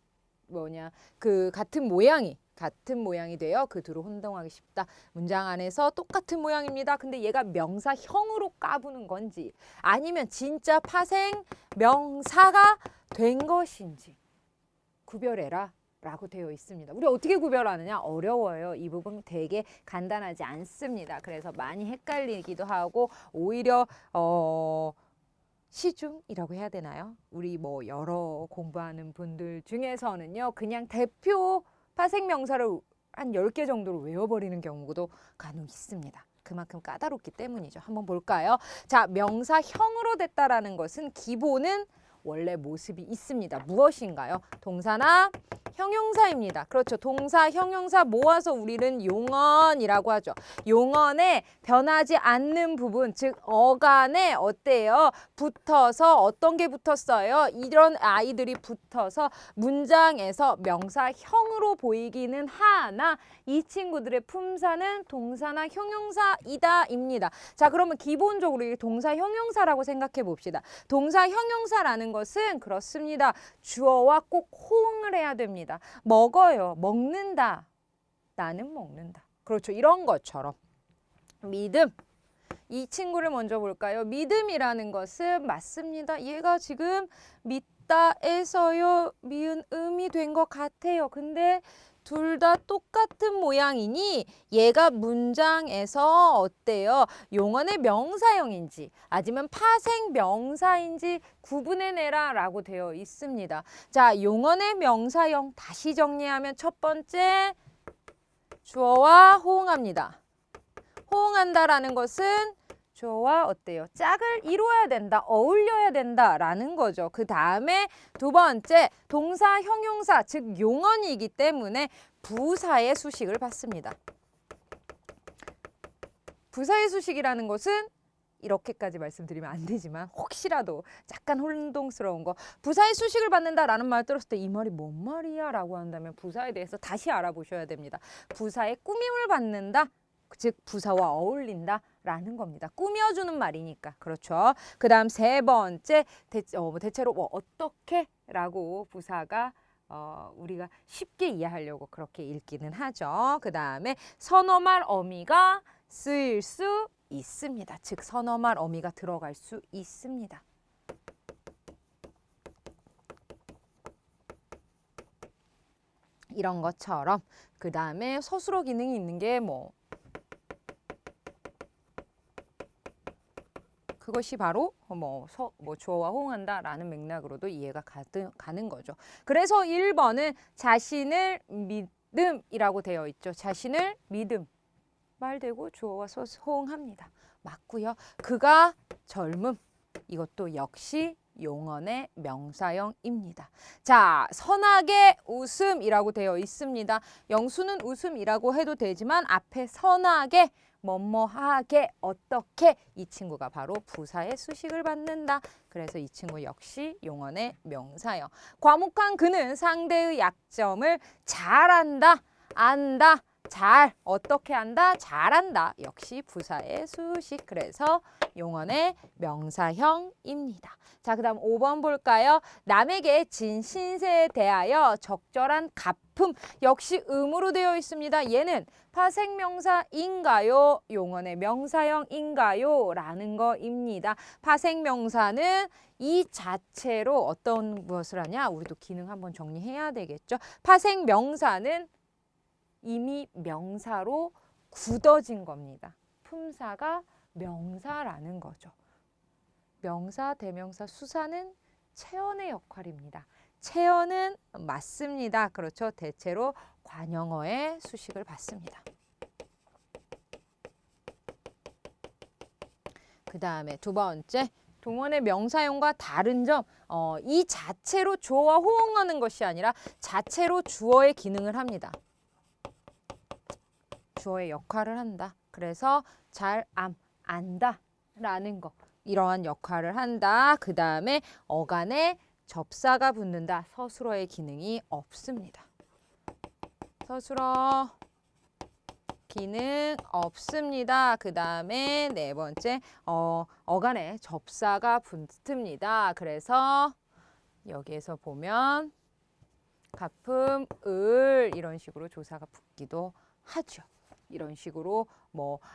A: 같은 모양이 되어 그 두로 혼동하기 쉽다. 문장 안에서 똑같은 모양입니다. 근데 얘가 명사형으로 까부는 건지 아니면 진짜 파생 명사가 된 것인지 구별해라 라고 되어 있습니다. 우리 어떻게 구별하느냐? 어려워요. 이 부분 되게 간단하지 않습니다. 그래서 많이 헷갈리기도 하고 오히려 시중이라고 해야 되나요? 우리 뭐 여러 공부하는 분들 중에서는요. 그냥 대표 파생명사를 한 10개 정도로 외워버리는 경우도 간혹 있습니다. 그만큼 까다롭기 때문이죠. 한번 볼까요? 자, 명사형으로 됐다라는 것은 기본은 원래 모습이 있습니다. 무엇인가요? 동사나 형용사입니다. 그렇죠. 동사, 형용사 모아서 우리는 용언이라고 하죠. 용언에 변하지 않는 부분, 즉 어간에 어때요? 붙어서 어떤 게 붙었어요? 이런 아이들이 붙어서 문장에서 명사형으로 보이기는 하나 이 친구들의 품사는 동사나 형용사이다입니다. 자, 그러면 기본적으로 이게 동사, 형용사라고 생각해 봅시다. 동사, 형용사라는 것은 그렇습니다. 주어와 꼭 호응을 해야 됩니다. 먹어요. 먹는다. 나는 먹는다. 그렇죠. 이런 것처럼. 믿음. 이 친구를 먼저 볼까요? 믿음이라는 것은 맞습니다. 얘가 지금 믿다에서요. 미은 음이 된 것 같아요. 근데 둘 다 똑같은 모양이니 얘가 문장에서 어때요? 용언의 명사형인지 아니면 파생 명사인지 구분해내라 라고 되어 있습니다. 자, 용언의 명사형 다시 정리하면 첫 번째 주어와 호응합니다. 호응한다라는 것은 주어와 어때요? 짝을 이루어야 된다, 어울려야 된다라는 거죠. 그 다음에 두 번째 동사, 형용사, 즉 용언이기 때문에 부사의 수식을 받습니다. 부사의 수식이라는 것은 이렇게까지 말씀드리면 안 되지만 혹시라도 약간 혼동스러운 거 부사의 수식을 받는다라는 말 들었을 때 이 말이 뭔 말이야 라고 한다면 부사에 대해서 다시 알아보셔야 됩니다. 부사의 꾸밈을 받는다. 즉 부사와 어울린다 라는 겁니다. 꾸며주는 말이니까. 그렇죠. 그 다음 세 번째 대체로 어떻게 라고 부사가 우리가 쉽게 이해하려고 그렇게 읽기는 하죠. 그 다음에 선어말 어미가 쓰일 수 있습니다. 즉 선어말 어미가 들어갈 수 있습니다. 이런 것처럼. 그 다음에 서술어 기능이 있는 게 그것이 바로 주어와 호응한다라는 맥락으로도 이해가 가는 거죠. 그래서 1번은 자신을 믿음이라고 되어 있죠. 자신을 믿음. 말되고 주어와 호응합니다. 맞고요. 그가 젊음. 이것도 역시 용언의 명사형입니다. 자, 선하게 웃음이라고 되어 있습니다. 영수는 웃음이라고 해도 되지만 앞에 선하게 뭐뭐하게 어떻게 이 친구가 바로 부사의 수식을 받는다. 그래서 이 친구 역시 용언의 명사형. 과묵한 그는 상대의 약점을 잘한다. 안다. 잘 어떻게 한다? 잘한다. 역시 부사의 수식. 그래서 용언의 명사형입니다. 자, 그다음 5번 볼까요? 남에게 진 신세에 대하여 적절한 갚음. 역시 음으로 되어 있습니다. 얘는 파생명사인가요? 용언의 명사형인가요? 라는 거입니다. 파생명사는 이 자체로 어떤 무엇을 하냐? 우리도 기능 한번 정리해야 되겠죠. 파생명사는 이미 명사로 굳어진 겁니다. 품사가 명사라는 거죠. 명사, 대명사, 수사는 체언의 역할입니다. 체언은 맞습니다. 그렇죠. 대체로 관형어의 수식을 받습니다. 그 다음에 두 번째, 동원의 명사형과 다른 점, 이 자체로 주어와 호응하는 것이 아니라 자체로 주어의 기능을 합니다. 주어의 역할을 한다. 그래서 잘 안다 라는 거. 이러한 역할을 한다. 그 다음에 어간에 접사가 붙는다. 서술어의 기능이 없습니다. 서술어 기능 없습니다. 그 다음에 네 번째 어간에 접사가 붙습니다. 그래서 여기에서 보면 가품, 을 이런 식으로 조사가 붙기도 하죠. 이런 식으로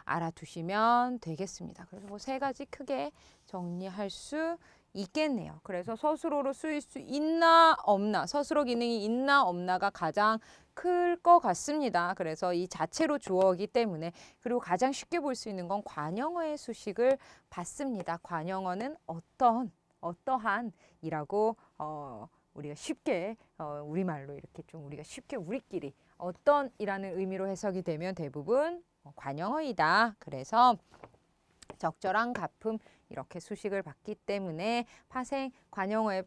A: 알아두시면 되겠습니다. 그래서 세 가지 크게 정리할 수 있겠네요. 그래서 서술어로 쓰일 수 있나 없나, 서술어 기능이 있나 없나가 가장 클 것 같습니다. 그래서 이 자체로 주어이기 때문에. 그리고 가장 쉽게 볼 수 있는 건 관형어의 수식을 받습니다. 관형어는 어떠한 이라고 우리가 쉽게 우리말로 이렇게 좀 우리가 쉽게 우리끼리 어떤이라는 의미로 해석이 되면 대부분 관형어이다. 그래서 적절한 가품 이렇게 수식을 받기 때문에 파생 관형어의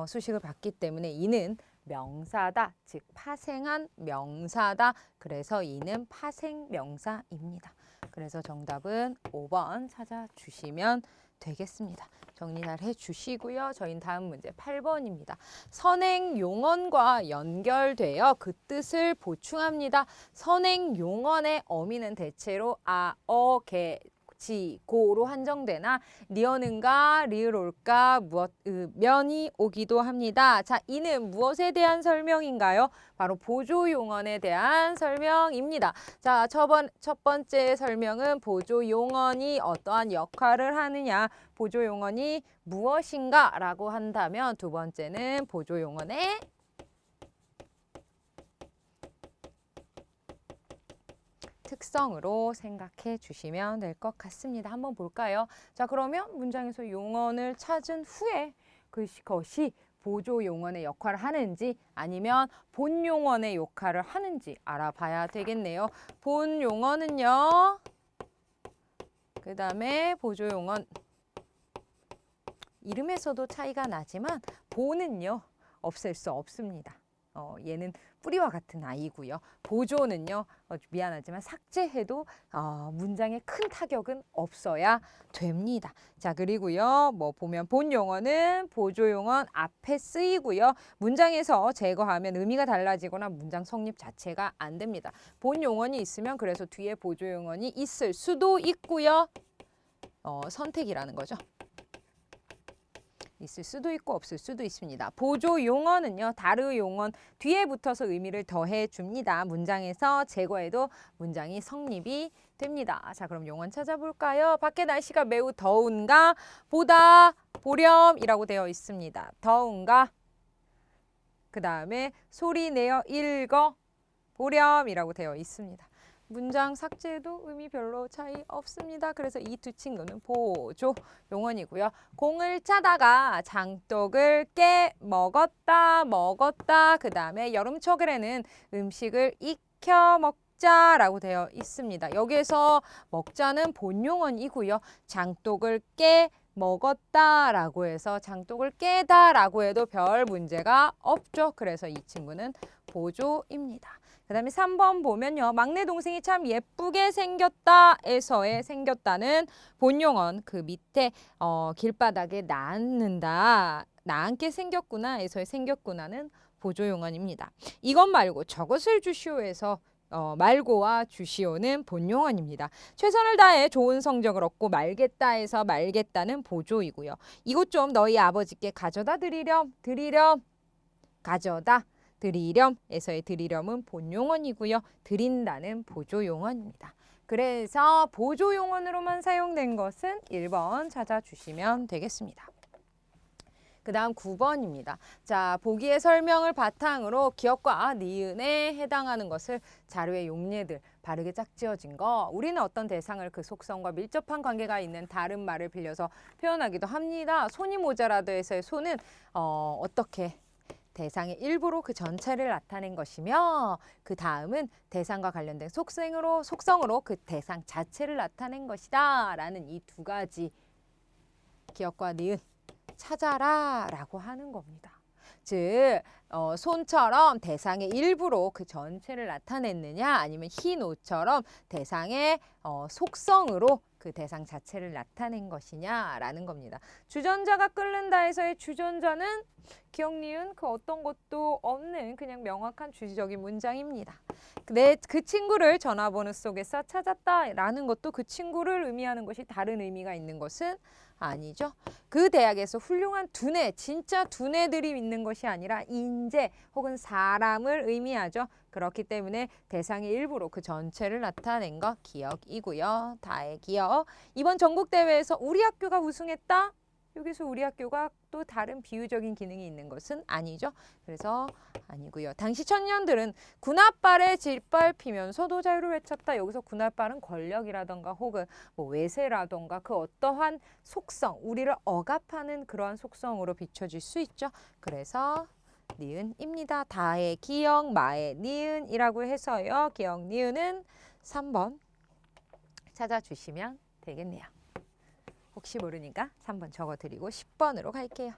A: 수식을 받기 때문에 이는 명사다. 즉 파생한 명사다. 그래서 이는 파생명사입니다. 그래서 정답은 5번 찾아주시면 되겠습니다. 정리 잘 해주시고요. 저희는 다음 문제 8번입니다. 선행 용언과 연결되어 그 뜻을 보충합니다. 선행 용언의 어미는 대체로 아, 어, 개, 지, 고로 한정되나 리어는가, 리을 올까, 무엇, 면이 오기도 합니다. 자, 이는 무엇에 대한 설명인가요? 바로 보조 용언에 대한 설명입니다. 자, 첫 번째 설명은 보조 용언이 어떠한 역할을 하느냐, 보조 용언이 무엇인가 라고 한다면 두 번째는 보조 용언의 특성으로 생각해 주시면 될 것 같습니다. 한번 볼까요? 자, 그러면 문장에서 용언을 찾은 후에 그것이 보조 용언의 역할을 하는지 아니면 본 용언의 역할을 하는지 알아봐야 되겠네요. 본 용언은요. 그 다음에 보조 용언. 이름에서도 차이가 나지만 본은요. 없앨 수 없습니다. 얘는 뿌리와 같은 아이고요. 보조는요. 미안하지만 삭제해도 문장에 큰 타격은 없어야 됩니다. 자, 그리고요. 보면 본 용어는 보조 용어 앞에 쓰이고요. 문장에서 제거하면 의미가 달라지거나 문장 성립 자체가 안 됩니다. 본 용어는 있으면 그래서 뒤에 보조 용어는 있을 수도 있고요. 선택이라는 거죠. 있을 수도 있고 없을 수도 있습니다. 보조 용어는요. 다르 용언 뒤에 붙어서 의미를 더해 줍니다. 문장에서 제거해도 문장이 성립이 됩니다. 자, 그럼 용언 찾아볼까요? 밖에 날씨가 매우 더운가? 보다, 보렴이라고 되어 있습니다. 더운가? 그 다음에 소리 내어 읽어 보렴이라고 되어 있습니다. 문장 삭제해도 의미 별로 차이 없습니다. 그래서 이 두 친구는 보조 용언이고요. 공을 차다가 장독을 깨 먹었다. 그 다음에 여름철에는 음식을 익혀 먹자라고 되어 있습니다. 여기에서 먹자는 본용언이고요. 장독을 깨 먹었다라고 해서 장독을 깨다라고 해도 별 문제가 없죠. 그래서 이 친구는 보조입니다. 그 다음에 3번 보면요. 막내 동생이 참 예쁘게 생겼다에서의 생겼다는 본용언 그 밑에 길바닥에 나앉게 생겼구나에서의 생겼구나는 보조용언입니다. 이것 말고 저것을 주시오에서 말고와 주시오는 본용언입니다. 최선을 다해 좋은 성적을 얻고 말겠다에서 말겠다는 보조이고요. 이것 좀 너희 아버지께 가져다 드리렴 가져다 드리렴에서의 드리렴은 본용언이고요. 드린다는 보조용언입니다. 그래서 보조용언으로만 사용된 것은 1번 찾아주시면 되겠습니다. 그 다음 9번입니다. 자, 보기의 설명을 바탕으로 기역과 니은에 해당하는 것을 자료의 용례들 바르게 짝지어진 거. 우리는 어떤 대상을 그 속성과 밀접한 관계가 있는 다른 말을 빌려서 표현하기도 합니다. 손이 모자라도 해서의 손은 어떻게 대상의 일부로 그 전체를 나타낸 것이며 그 다음은 대상과 관련된 속성으로 그 대상 자체를 나타낸 것이다 라는 이 두 가지 기역과 니은 찾아라 라고 하는 겁니다. 즉 손처럼 대상의 일부로 그 전체를 나타냈느냐 아니면 흰 옷처럼 대상의 속성으로 그 대상 자체를 나타낸 것이냐라는 겁니다. 주전자가 끓는다에서의 주전자는 기역, 니은 그 어떤 것도 없는 그냥 명확한 주지적인 문장입니다. 그 친구를 전화번호 속에서 찾았다라는 것도 그 친구를 의미하는 것이 다른 의미가 있는 것은 아니죠. 그 대학에서 훌륭한 두뇌, 진짜 두뇌들이 있는 것이 아니라 인재 혹은 사람을 의미하죠. 그렇기 때문에 대상의 일부로 그 전체를 나타낸 거 기역이고요. 다의 기역. 이번 전국대회에서 우리 학교가 우승했다? 여기서 우리 학교가 또 다른 비유적인 기능이 있는 것은 아니죠. 그래서 아니고요. 당시 청년들은 군홧발에 짓밟히면서도 자유를 외쳤다. 여기서 군홧발은 권력이라던가 혹은 뭐 외세라던가 그 어떠한 속성, 우리를 억압하는 그러한 속성으로 비춰질 수 있죠. 그래서 니은입니다. 다의 기역, 마의 니은이라고 해서요. 기역, 니은은 3번 찾아주시면 되겠네요. 혹시 모르니까 3번 적어드리고 10번으로 갈게요.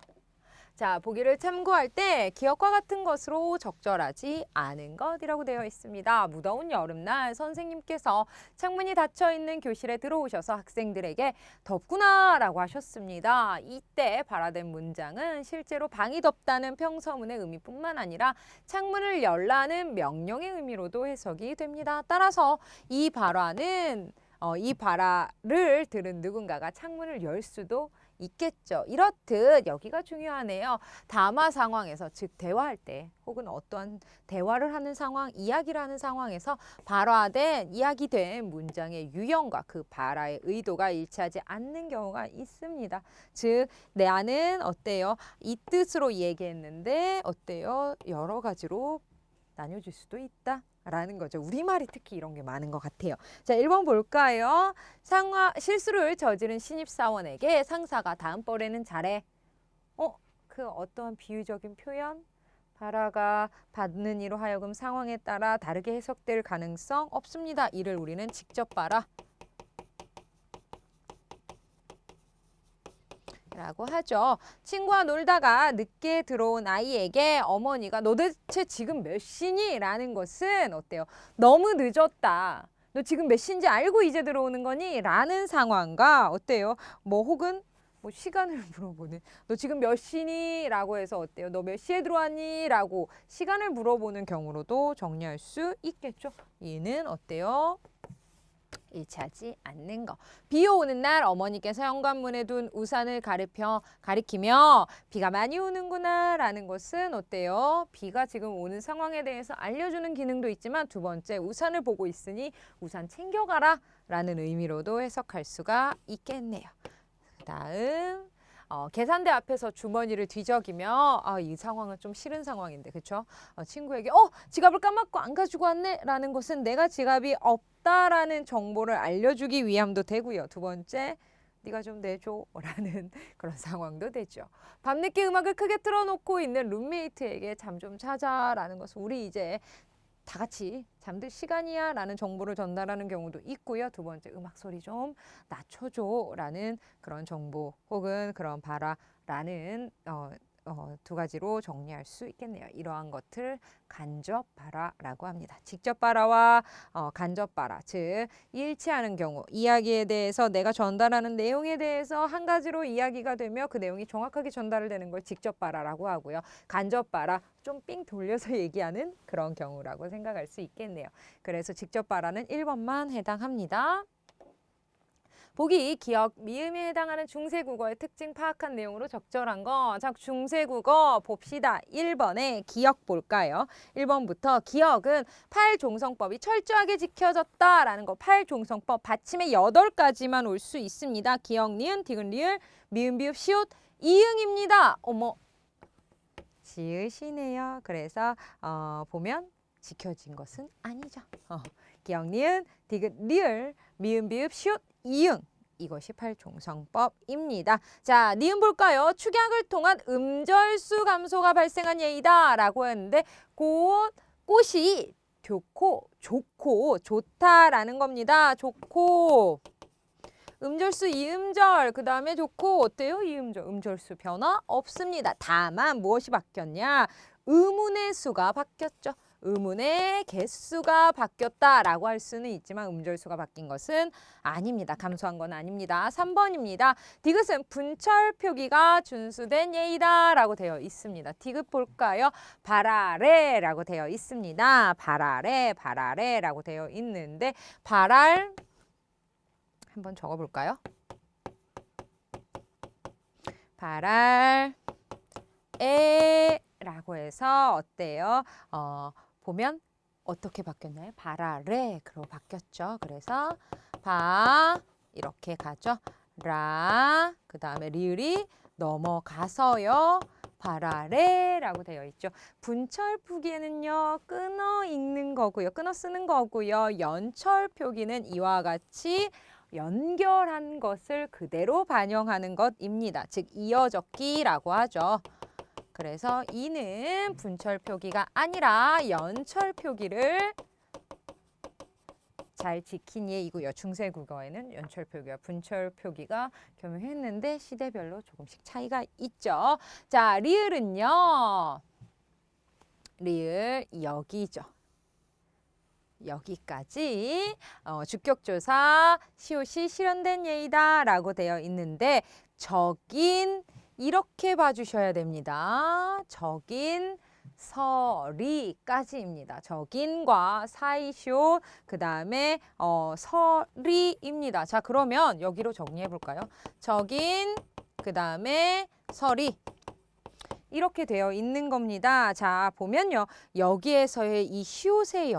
A: 자, 보기를 참고할 때 기역과 같은 것으로 적절하지 않은 것이라고 되어 있습니다. 무더운 여름날 선생님께서 창문이 닫혀있는 교실에 들어오셔서 학생들에게 덥구나 라고 하셨습니다. 이때 발화된 문장은 실제로 방이 덥다는 평서문의 의미뿐만 아니라 창문을 열라는 명령의 의미로도 해석이 됩니다. 따라서 이 발화는 이 발화를 들은 누군가가 창문을 열 수도 있겠죠. 이렇듯 여기가 중요하네요. 담화 상황에서 즉 대화할 때 혹은 어떠한 대화를 하는 상황, 이야기를 하는 상황에서 발화된 이야기된 문장의 유형과 그 발화의 의도가 일치하지 않는 경우가 있습니다. 즉 나는 어때요? 이 뜻으로 얘기했는데 어때요? 여러 가지로 나뉘어질 수도 있다. 라는 거죠. 우리말이 특히 이런 게 많은 것 같아요. 자, 1번 볼까요? 실수를 저지른 신입사원에게 상사가 다음번에는 잘해. 그 어떠한 비유적인 표현? 발화가 받는 이로 하여금 상황에 따라 다르게 해석될 가능성 없습니다. 이를 우리는 직접 발화 라고 하죠. 친구와 놀다가 늦게 들어온 아이에게 어머니가 너 대체 지금 몇 시니? 라는 것은 어때요? 너무 늦었다. 너 지금 몇 시인지 알고 이제 들어오는 거니? 라는 상황과 어때요? 뭐 혹은 뭐 시간을 물어보는 너 지금 몇 시니? 라고 해서 어때요? 너 몇 시에 들어왔니? 라고 시간을 물어보는 경우로도 정리할 수 있겠죠. 이는 어때요? 일치하지 않는 거. 비 오는 날 어머니께서 현관문에 둔 우산을 가리키며 비가 많이 오는구나 라는 것은 어때요? 비가 지금 오는 상황에 대해서 알려주는 기능도 있지만 두 번째 우산을 보고 있으니 우산 챙겨가라 라는 의미로도 해석할 수가 있겠네요. 그 다음 계산대 앞에서 주머니를 뒤적이며 이 상황은 좀 싫은 상황인데 그쵸? 친구에게 지갑을 까먹고 안 가지고 왔네 라는 것은 내가 지갑이 없다라는 정보를 알려주기 위함도 되고요. 두 번째, 네가 좀 내줘 라는 그런 상황도 되죠. 밤늦게 음악을 크게 틀어놓고 있는 룸메이트에게 잠 좀 자자 라는 것은 우리 이제 다 같이 잠들 시간이야 라는 정보를 전달하는 경우도 있고요. 두 번째, 음악 소리 좀 낮춰줘 라는 그런 정보 혹은 그런 바라라는 두 가지로 정리할 수 있겠네요. 이러한 것을 간접 바라라고 합니다. 직접 바라와 간접 바라, 즉 일치하는 경우, 이야기에 대해서 내가 전달하는 내용에 대해서 한 가지로 이야기가 되며 그 내용이 정확하게 전달되는 걸 직접 바라라고 하고요. 간접 바라, 좀 삥 돌려서 얘기하는 그런 경우라고 생각할 수 있겠네요. 그래서 직접 바라는 1번만 해당합니다. 보기 기억, 미음에 해당하는 중세국어의 특징 파악한 내용으로 적절한 거. 자, 중세국어 봅시다. 1번에 기억 볼까요? 1번부터 기억은 팔종성법이 철저하게 지켜졌다라는 거. 팔종성법 받침의 8가지만 올 수 있습니다. 기억, 니은, 디귿, 리을, 미음, 비읍, 시옷, 이응입니다. 어머, 지으시네요. 그래서 보면 지켜진 것은 아니죠. 기억, 니은, 디귿, 리을, 미음, 비읍, 시옷, 이응. 이것이 팔종성법입니다. 자, 니은 볼까요? 축약을 통한 음절수 감소가 발생한 예이다 라고 했는데 꽃이 좋고 좋다라는 겁니다. 좋고 음절수 이음절, 그 다음에 좋고 어때요? 이음절, 음절수 변화 없습니다. 다만 무엇이 바뀌었냐? 의문의 수가 바뀌었죠. 의문의 개수가 바뀌었다라고 할 수는 있지만 음절수가 바뀐 것은 아닙니다. 감소한 건 아닙니다. 3번입니다. 디귿은 분철 표기가 준수된 예이다 라고 되어 있습니다. 디귿 볼까요? 발아래 라고 되어 있습니다. 발아래 라고 되어 있는데 발알 한번 적어볼까요? 발알 라고 해서 어때요? 보면 어떻게 바뀌었나요? 발아래로 바뀌었죠. 그래서 이렇게 가죠. 라, 그 다음에 리을이 넘어가서요. 발아래라고 되어 있죠. 분철 표기에는요. 끊어 읽는 거고요. 끊어 쓰는 거고요. 연철 표기는 이와 같이 연결한 것을 그대로 반영하는 것입니다. 즉 이어적기라고 하죠. 그래서 이는 분철 표기가 아니라 연철 표기를 잘 지킨 예이고요. 중세국어에는 연철 표기와 분철 표기가 겸용했는데 시대별로 조금씩 차이가 있죠. 자, 리을은요. 리을 여기죠. 여기까지 주격조사 시옷이 실현된 예이다 라고 되어 있는데 적인 이렇게 봐주셔야 됩니다. 적인 서리까지입니다. 적인과 사이쇼 그 다음에 서리입니다. 자, 그러면 여기로 정리해 볼까요? 적인 그 다음에 서리 이렇게 되어 있는 겁니다. 자, 보면요. 여기에서의 이 시옷의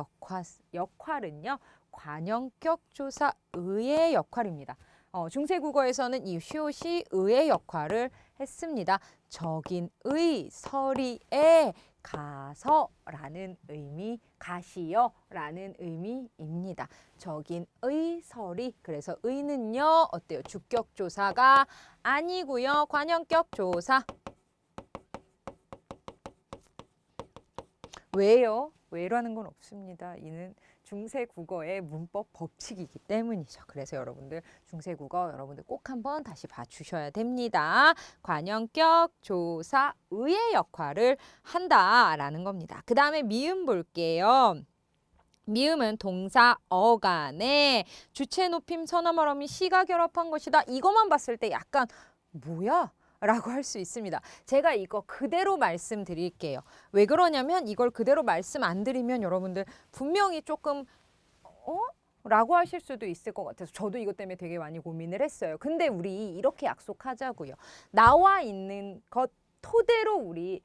A: 역할은요. 관형격 조사 의의 역할입니다. 중세국어에서는 이 시옷이 의의 역할을 했습니다. 적인의 서리에 가서라는 의미, 가시어라는 의미입니다. 적인의 서리. 그래서 의는요. 어때요? 주격 조사가 아니고요. 관형격 조사. 왜요? 왜라는 건 없습니다. 이는 중세국어의 문법 법칙이기 때문이죠. 그래서 여러분들 중세국어 여러분들 꼭 한번 다시 봐주셔야 됩니다. 관형격 조사 의의 역할을 한다라는 겁니다. 그 다음에 미음 볼게요. 미음은 동사 어간에 주체 높임 서나 말음이 시가 결합한 것이다. 이것만 봤을 때 약간 뭐야? 라고 할 수 있습니다. 제가 이거 그대로 말씀드릴게요. 왜 그러냐면 이걸 그대로 말씀 안 드리면 여러분들 분명히 조금 라고 하실 수도 있을 것 같아서 저도 이것 때문에 되게 많이 고민을 했어요. 근데 우리 이렇게 약속하자고요. 나와 있는 것 토대로 우리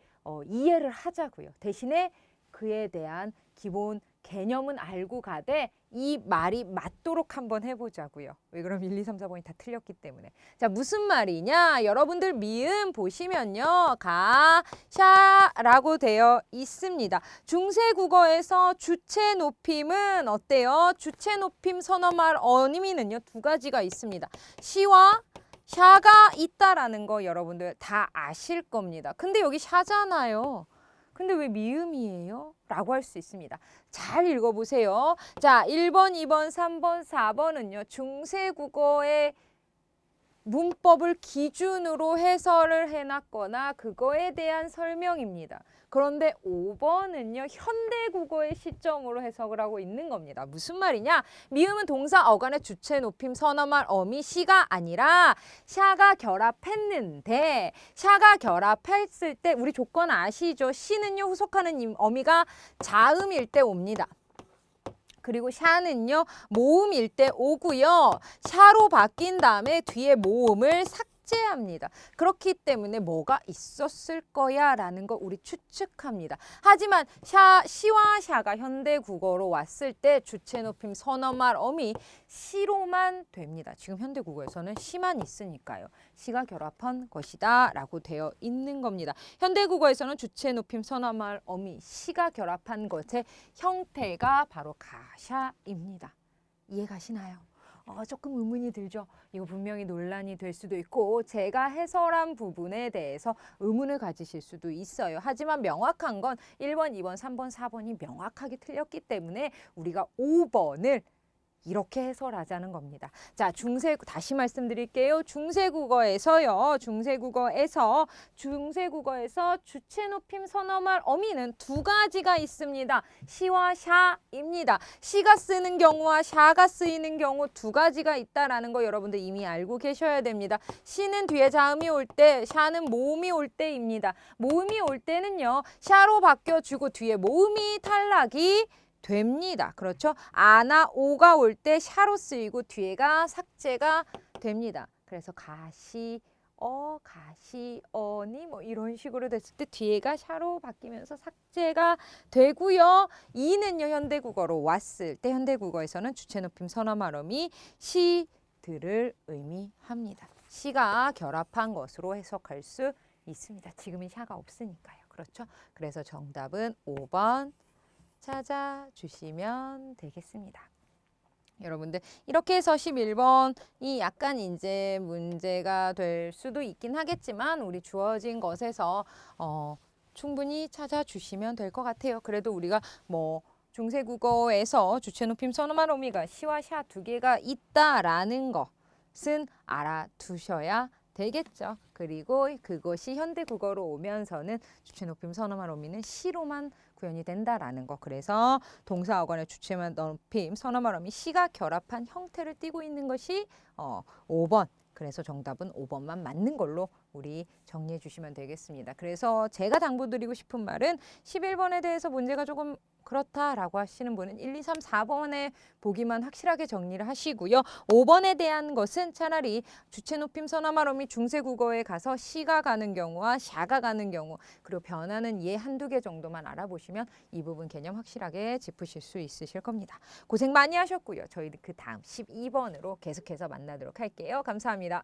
A: 이해를 하자고요. 대신에 그에 대한 기본 개념은 알고 가되 이 말이 맞도록 한번 해보자고요. 왜 그럼 1, 2, 3, 4번이 다 틀렸기 때문에. 자, 무슨 말이냐? 여러분들 미음 보시면요. 가, 샤라고 되어 있습니다. 중세국어에서 주체 높임은 어때요? 주체 높임 선어말 어미는요. 두 가지가 있습니다. 시와 샤가 있다라는 거 여러분들 다 아실 겁니다. 근데 여기 샤잖아요. 근데 왜 미음이에요? 라고 할 수 있습니다. 잘 읽어보세요. 자, 1번, 2번, 3번, 4번은요. 중세국어의 문법을 기준으로 해설을 해놨거나 그거에 대한 설명입니다. 그런데 5번은요. 현대국어의 시점으로 해석을 하고 있는 겁니다. 무슨 말이냐? 미음은 동사 어간의 주체 높임 선어말 어미 시가 아니라 샤가 결합했는데 샤가 결합했을 때 우리 조건 아시죠? 시는요. 후속하는 어미가 자음일 때 옵니다. 그리고 샤는요. 모음일 때 오고요. 샤로 바뀐 다음에 뒤에 모음을 삭제합니다. 그렇기 때문에 뭐가 있었을 거야 라는 거 우리 추측합니다. 하지만 시와 샤가 현대국어로 왔을 때 주체 높임 선어말 어미 시로만 됩니다. 지금 현대국어에서는 시만 있으니까요. 시가 결합한 것이다 라고 되어 있는 겁니다. 현대국어에서는 주체 높임 선어말 어미 시가 결합한 것의 형태가 바로 가샤입니다. 이해가시나요? 조금 의문이 들죠. 이거 분명히 논란이 될 수도 있고 제가 해설한 부분에 대해서 의문을 가지실 수도 있어요. 하지만 명확한 건 1번, 2번, 3번, 4번이 명확하게 틀렸기 때문에 우리가 5번을 이렇게 해설하자는 겁니다. 자, 다시 말씀드릴게요. 중세국어에서 주체 높임 선어말 어미는 두 가지가 있습니다. 시와 샤입니다. 시가 쓰는 경우와 샤가 쓰이는 경우 두 가지가 있다라는 거 여러분들 이미 알고 계셔야 됩니다. 시는 뒤에 자음이 올 때, 샤는 모음이 올 때입니다. 모음이 올 때는요. 샤로 바뀌어주고 뒤에 모음이 탈락이 됩니다. 그렇죠? 아나 오가 올 때 샤로 쓰이고 뒤에가 삭제가 됩니다. 그래서 가시어니 뭐 이런 식으로 됐을 때 뒤에가 샤로 바뀌면서 삭제가 되고요. 이는요 현대국어로 왔을 때 현대국어에서는 주체 높임 선어말 어미 시들을 의미합니다. 시가 결합한 것으로 해석할 수 있습니다. 지금은 샤가 없으니까요. 그렇죠? 그래서 정답은 5번 찾아주시면 되겠습니다. 여러분들 이렇게 해서 11번이 약간 이제 문제가 될 수도 있긴 하겠지만 우리 주어진 것에서 충분히 찾아주시면 될 것 같아요. 그래도 우리가 뭐 중세국어에서 주체 높임 선어말 어미가 시와 샤 두 개가 있다라는 것은 알아두셔야 되겠죠. 그리고 그것이 현대국어로 오면서는 주체 높임 선어말 어미는 시로만 구현이 된다라는 거. 그래서 동사 어간의 주체 높임 선어말 어미 시가 결합한 형태를 띠고 있는 것이 5번. 그래서 정답은 5번만 맞는 걸로 우리 정리해 주시면 되겠습니다. 그래서 제가 당부드리고 싶은 말은 11번에 대해서 문제가 조금 그렇다라고 하시는 분은 1, 2, 3, 4번에 보기만 확실하게 정리를 하시고요. 5번에 대한 것은 차라리 주체 높임 선어말 어미 중세국어에 가서 시가 가는 경우와 샤가 가는 경우 그리고 변하는 예 한두 개 정도만 알아보시면 이 부분 개념 확실하게 짚으실 수 있으실 겁니다. 고생 많이 하셨고요. 저희 그 다음 12번으로 계속해서 만나도록 할게요. 감사합니다.